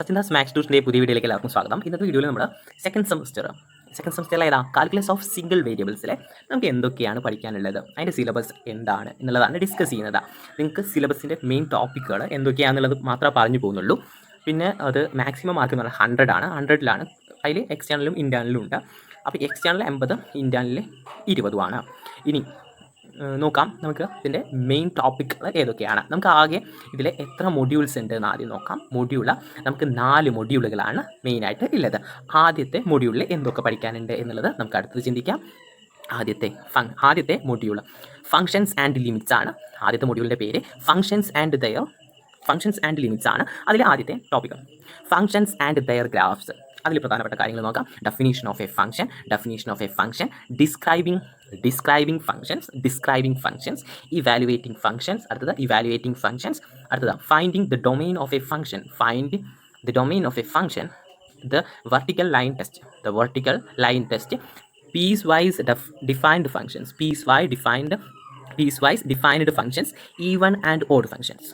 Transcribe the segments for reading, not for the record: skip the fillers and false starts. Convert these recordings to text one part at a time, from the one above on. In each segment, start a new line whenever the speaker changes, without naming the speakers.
Sachindas maths ട്യൂഷൻ്റെ പുതിയ വീഡിയോയിലേക്ക് എല്ലാവർക്കും സ്വാഗതം. ഇന്നത്തെ വീഡിയോയിൽ നമ്മൾ സെക്കൻഡ് സെമസ്റ്ററിൽ ഏതാ കാൽക്കുലസ് ഓഫ് സിംഗിൾ വേരിയബിൾസിലെ നമുക്ക് എന്തൊക്കെയാണ് പഠിക്കാനുള്ളത്, അതിൻ്റെ സിലബസ് എന്താണ് എന്നുള്ളതാണ് ഡിസ്കസ് ചെയ്യുന്നത്. നിങ്ങൾക്ക് സിലബസിൻ്റെ മെയിൻ ടോപ്പിക്കുകൾ എന്തൊക്കെയാണെന്നുള്ളത് മാത്രമേ പറഞ്ഞു പോകുന്നുള്ളൂ. പിന്നെ അത് മാക്സിമം മാർക്ക് എന്ന് പറഞ്ഞാൽ 100 ആണ്. 100-ലാണ്. അതിൽ എക്സ്റ്റേണലും ഇൻറ്റേർണലും ഉണ്ട്. അപ്പോൾ എക്സ്റ്റേണൽ 80, ഇൻറ്റേർണൽ 20 ഇനി നോക്കാം നമുക്ക് ഇതിൻ്റെ മെയിൻ ടോപ്പിക്കുകൾ ഏതൊക്കെയാണ്. നമുക്ക് ആകെ ഇതിൽ എത്ര മൊഡ്യൂൾസ് ഉണ്ട് എന്ന് ആദ്യം നോക്കാം. നമുക്ക് 4 മൊഡ്യൂളുകളാണ് മെയിനായിട്ട് ഉള്ളത്. ആദ്യത്തെ മൊഡ്യൂളിൽ എന്തൊക്കെ പഠിക്കാനുണ്ട് എന്നുള്ളത് നമുക്ക് അടുത്ത് ചിന്തിക്കാം. ആദ്യത്തെ മൊഡ്യൂൾ ഫങ്ഷൻസ് ആൻഡ് ലിമിറ്റ്സ് ആണ്. ആദ്യത്തെ മൊഡ്യൂളിൻ്റെ പേര് ഫങ്ഷൻസ് ആൻഡ് ലിമിറ്റ്സ് ആണ്. അതിലെ ആദ്യത്തെ topic functions and their graphs. അതിൽ പ്രധാനപ്പെട്ട കാര്യങ്ങൾ നോക്കാം. Definition of a function, describing functions, evaluating functions, അടുത്തത് finding the domain of a function, the vertical line test, piecewise defined functions, even and odd functions.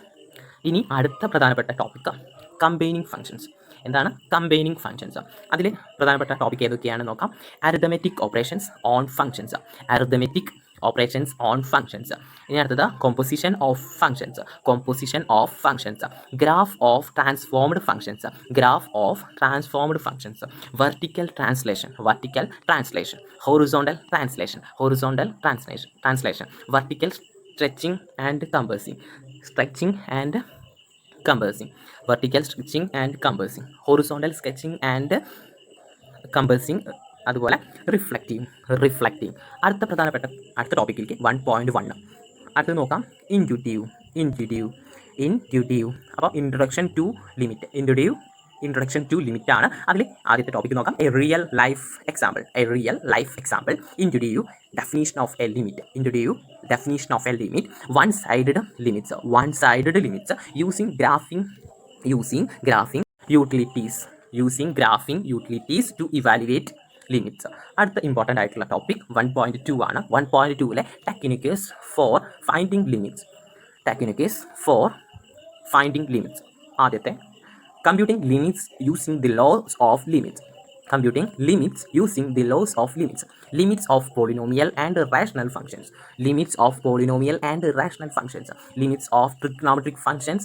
ഇനി അടുത്ത പ്രധാനപ്പെട്ട ടോപ്പിക് കമ്പൈനിങ് ഫംഗ്ഷൻസ്. എന്താണ് combining functions? അതിൽ പ്രധാനപ്പെട്ട ടോപ്പിക് ഏതൊക്കെയാണെന്ന് നോക്കാം. Arithmetic operations on functions. ഇനി അടുത്തത് composition of functions, graph of transformed functions, vertical translation, horizontal translation, vertical stretching and compressing, vertical stretching and compassing, horizontal sketching and compassing, അതുപോലെ reflecting. അടുത്ത ടോപ്പിക്കിലേക്ക് 1.1 അടുത്ത് നോക്കാം. ഇൻറ്റ്യൂട്ടീവ്. അപ്പോൾ ഇൻട്രൊഡക്ഷൻ ടു ലിമിറ്റ് ആണ്. അതിൽ ആദ്യത്തെ ടോപ്പിക്ക് നോക്കാം. A real life example. Intuitive definition of a limit. One-sided limits using graphing utilities to evaluate limits. അടുത്ത ഇമ്പോർട്ടൻ്റ് ആയിട്ടുള്ള ടോപ്പിക് 1.2 ആണ്. 1.2-ലെ ടെക്നിക്സ് ഫോർ ഫൈൻഡിങ് ലിമിറ്റ്സ്. ആദ്യത്തെ computing limits using the laws of limits, limits of polynomial and rational functions, limits of trigonometric functions,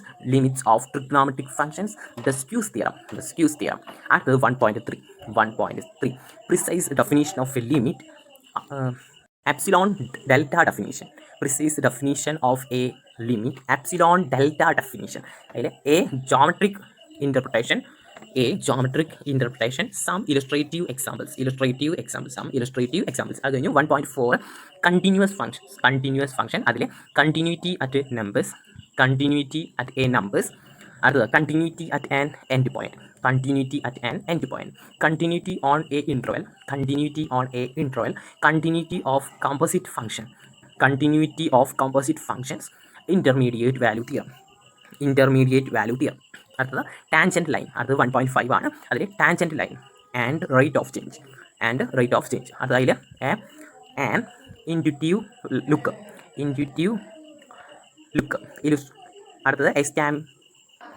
the skews theorem. After 1.3 precise definition of a limit, epsilon delta definition. Precise definition of a limit, epsilon delta definition. A geometric interpretation, some illustrative examples. അത് കഴിഞ്ഞു 1.4 continuous function. അതിൽ continuity at numbers, അടുത്തത് continuity at an end point, continuity on a interval, continuity of composite functions, intermediate value theorem. അടുത്തത് tangent line. അടുത്തത് 1.5 ആണ്. അതിൽ tangent line and rate of change. അടുത്തത് അതിൽ ആൻ ഇൻറ്റ്യൂട്ടീവ് ലുക്ക്. അടുത്തത്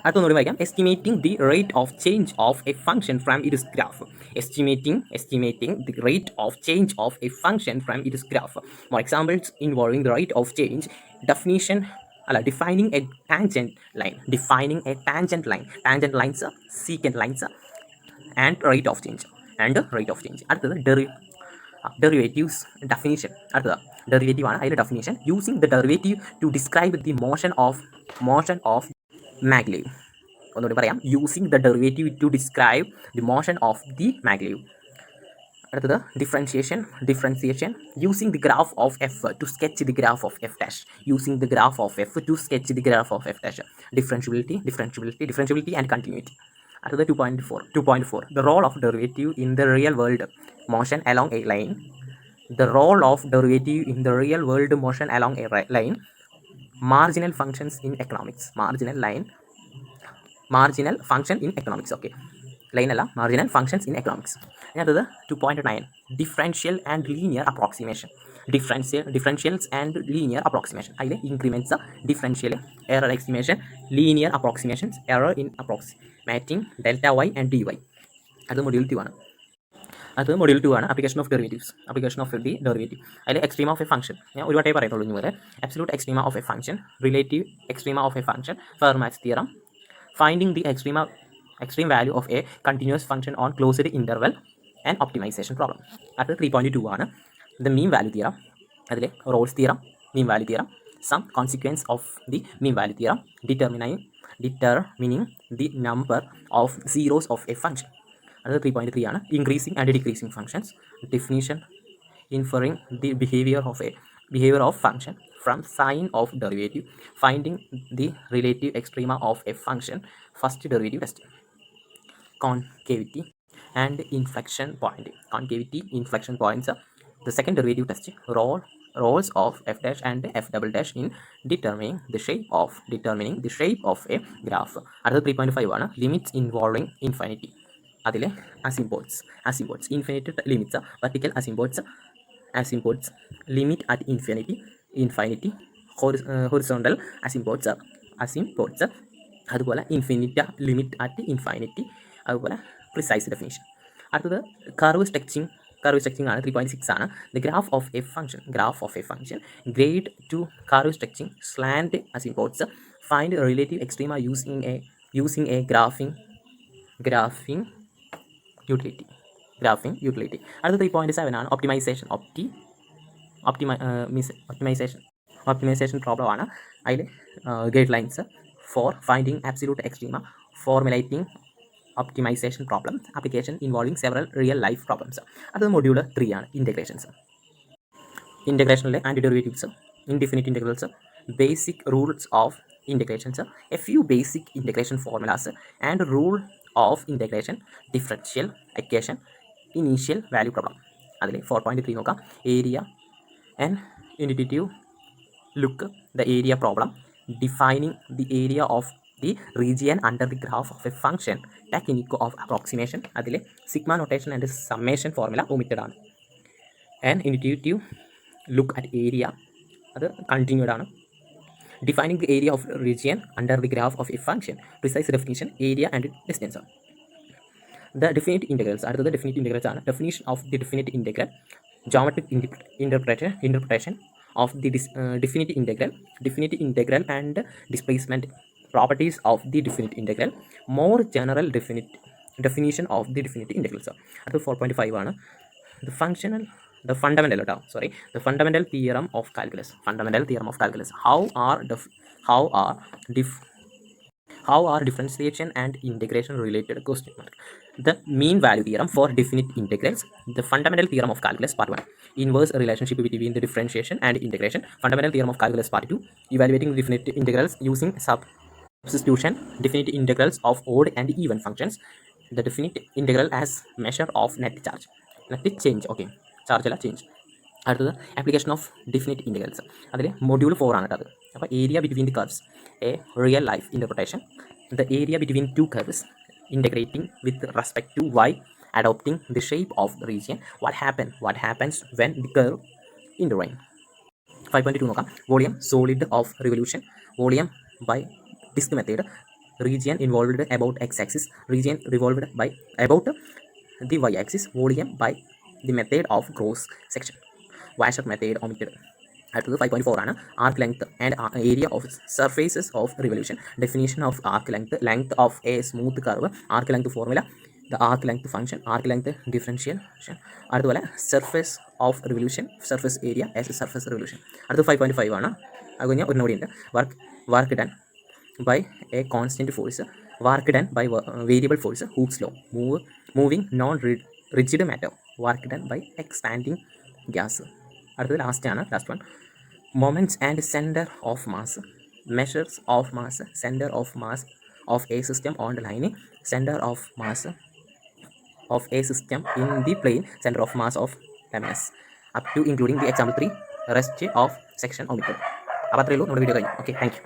അടുത്തൊന്നുകൂടി വായിക്കാം. Estimating the rate of change of a function from it's graph. Estimating the rate of change of a function from it's graph. More examples involving the rate of change, defining a tangent line, tangent lines, secant lines, and rate of change. അടുത്തത് derivatives definition. അടുത്തത് derivative ആണ്. അതിലെ definition using the derivative to describe the motion of maglev. ഒന്നുകൂടി പറയാം. Using the derivative to describe the motion of the maglev. അടുത്തത് differentiation, using the graph of f to sketch the graph of f dash. Differentiability and continuity. അടുത്തത് 2.4 the role of derivative in the real world motion along a line. Marginal functions in economics. Marginal function in economics. Okay, line അല്ല, marginal functions in economics. അടുത്തത് 2.9 differential and linear approximation. Differentials and linear approximation. അതിൽ increments, differential, error estimation, linear approximations, error in approximating delta y and d y. അത് module 2 ആണ്. Application of derivatives. Application of the derivative. അതിൽ extrema of a function ഞാൻ ഒരു വട്ടേ പറയുന്നുള്ളൂ. ഇനി വരെ absolute extrema of a function, relative extrema of a function, Fermat's theorem, finding the extreme value of a continuous function on closed interval and optimization problem. അത് 3.2 ആണ്. The mean value theorem, അതിൽ Rolle's theorem, mean value theorem, some consequence of the mean value theorem, determining the number of zeros of a function. അത് 3.3 ആണ്. Increasing and decreasing functions, definition, inferring the behavior of function from sign of derivative, finding the relative extrema of a function, first derivative test, concavity and inflection point. Concavity, inflection points, the second derivative test, roles of f dash and f double dash in determining the shape of a graph. അടുത്ത 3.5 ആണ്. Limits involving infinity. അതിലെ asymptotes, infinite limits, vertical asymptotes, limit at infinity, horizontal asymptotes, അതുപോലെ infinite, limit at infinity, അതുപോലെ precise definition. അടുത്തത് curve stretching ആണ്. 3.6 ആണ്. The graph of a function, grade to curve stretching, slant asymptotes, find relative extrema using a graphing utility. അടുത്ത 3.7 ആണ്. Optimization problem ആണ്. അതിൽ guidelines for finding absolute extrema, formulating optimization problem, application involving several real life problems. അത് module 3 ആണ്. ഇൻ്റഗ്രേഷനിലെ antiderivatives, indefinite integrals, basic rules of integrations, A few basic integration formulas and rule of integration, differential equation, initial value problem. അതിൽ 4.3 നോക്കാം. Area and intuitive look the area problem, defining the area of the region under the graph of a function, technique of approximation. അതിൽ sigma notation and summation formula omitted ആണ്. And intuitive look at area, അത് continued ആണ്. Defining the area of region under the graph of a function, precise definition, area and distance. The definite integrals. അടുത്തത് definite integrals ആണ്. Definition of the definite integral, geometric interpretation of the definite integral and displacement, properties of the definite integral, more general definition of the definite integrals. At 4.5 ആണ്. the fundamental theorem of calculus. How are differentiation and integration related? The mean value theorem for definite integrals. The fundamental theorem of calculus part 1. Inverse relationship between the differentiation and integration. Fundamental theorem of calculus part 2. Evaluating the definite integrals using substitution. Definite integrals of odd and even functions. The definite integral as measure of net change. Okay, charge അല്ല change. അടുത്തത് application of definite integrals. അതിൽ module 4 ആണ് കേട്ടത്. അപ്പോൾ area between the curves, A real life interpretation. The area between two curves, integrating with respect to y, adopting the shape of the region, what happens when the curve intervene. 5.2 നോക്കാം. Volume solid of revolution, volume by disc method, region involved about x-axis, region revolved by about the y-axis, volume by the method of cross section, Washer method omitted. അടുത്തത് 5.4 ആണ്. Arc length and area of surfaces of revolution. Definition of arc length of a smooth curve, arc length formula, the arc length function, arc length differentiation. അതുപോലെ surface of revolution, surface area as a surface revolution. അടുത്തത് 5.5 ആണ്. അത് കഴിഞ്ഞാൽ ഒരു നോടിയുണ്ട്. Work done by a constant force, work done by variable force, Hooke's law, moving non rigid matter, work done by expanding gas. അടുത്തത് last one. Moments and center of mass, measures of mass, center of mass of a system on the line, center of mass of a system in the plane, center of mass of ms, up to including the example 3, rest of section omitted. അപ്പോൾ അത്രയേ ഉള്ളൂ നമ്മുടെ video കഴിഞ്ഞു. Okay, thank you.